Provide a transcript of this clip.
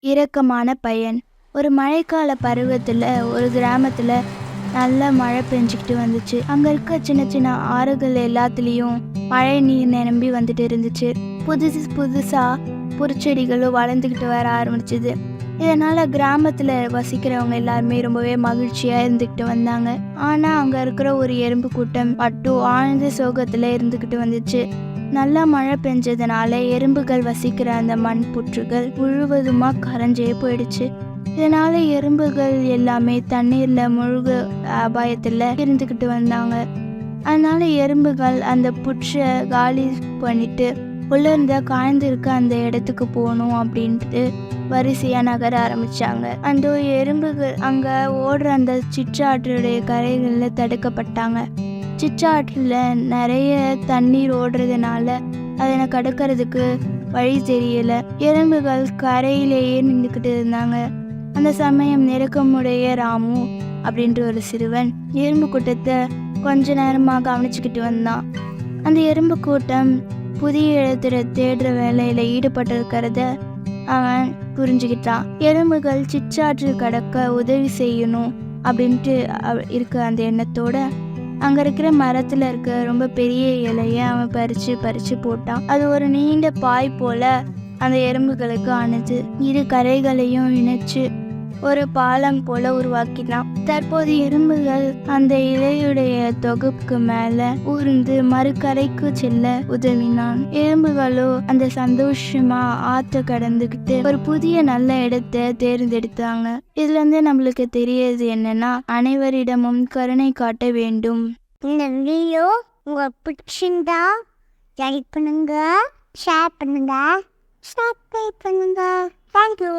இரக்கமான பையன். ஒரு மழைக்கால பருவத்தில் ஒரு கிராமத்தில் நல்ல மழை பெஞ்சிக்கிட்டு வந்துச்சு. அங்கே இருக்க சின்ன சின்ன ஆறுகள் எல்லாத்துலேயும் மழை நீர் நிரம்பி வந்துட்டு இருந்துச்சு. புதுசாக புற்செடிகளும் வளர்ந்துக்கிட்டு வர ஆரம்பிச்சுது. இதனால் கிராமத்தில் வசிக்கிறவங்க எல்லாருமே ரொம்பவே மகிழ்ச்சியாக இருந்துக்கிட்டு வந்தாங்க. ஆனால் அங்கே இருக்கிற ஒரு எறும்பு கூட்டம் மட்டும் ஆழ்ந்த சோகத்தில் இருந்துக்கிட்டு வந்துச்சு. நல்லா மழை பெஞ்சதுனால எறும்புகள் வசிக்கிற அந்த மண் புற்றுகள் முழுவதுமாக கரைஞ்சே போயிடுச்சு. இதனால எறும்புகள் எல்லாமே தண்ணீர்ல முழுக அபாயத்தில் இருந்துக்கிட்டு வந்தாங்க. அதனால எறும்புகள் அந்த புற்றை காலி பண்ணிட்டு உலர்ந்த காய்ந்திருக்க அந்த இடத்துக்கு போகணும் அப்படின்ட்டு வரிசையாக நகர ஆரம்பிச்சாங்க. அந்த எறும்புகள் அங்கே ஓடுற அந்த சிற்றாற்றுடைய கரைகளில் தடுக்கப்பட்டாங்க. சிற்றாற்றில் நிறைய தண்ணீர் ஓடுறதுனால அதனை கடக்கிறதுக்கு வழி தெரியல. எறும்புகள் கரையிலேயே நின்றுக்கிட்டு இருந்தாங்க. அந்த சமயம் நெருக்கமுடைய ராமு அப்படின்ற ஒரு சிறுவன் எறும்பு கூட்டத்தை கொஞ்ச நேரமாக கவனிச்சுக்கிட்டு வந்தான். அந்த எறும்பு கூட்டம் புதிய இடத்துல தேடுற வேலையில் ஈடுபட்டிருக்கிறத அவன் புரிஞ்சுக்கிட்டான். எறும்புகள் சிற்றாற்று கடக்க உதவி செய்யணும் அப்படின்ட்டு இருக்க அந்த எண்ணத்தோட அங்கே இருக்கிற மரத்தில் இருக்க ரொம்ப பெரிய இலையை அவன் பறித்து போட்டான். அது ஒரு நீண்ட பாய் போல அந்த எறும்புகளுக்கு ஆனது. இரு கரைகளையும் இணைச்சு ஒரு பாலம் போல உருவாக்கினான். தற்போது எறும்புகள் அந்த இலையுடைய தொகுப்புக்கு மேல ஊர்ந்து மறுக்கரைக்கு செல்ல உதவினான். எறும்புகளோ அந்த சந்தோஷமா ஆற்ற கடந்துகிட்டு ஒரு புதிய நல்ல இடத்தை தேர்ந்தெடுத்தாங்க. இதுல இருந்து நம்மளுக்கு தெரியறது என்னன்னா, அனைவரிடமும் கருணை காட்ட வேண்டும். இந்த வீடியோ உங்களுக்கு பிடிச்சிருந்தா லைக் பண்ணுங்க, ஷேர் பண்ணுங்க, சப்ஸ்கிரைப் பண்ணுங்க. தேங்க்யூ.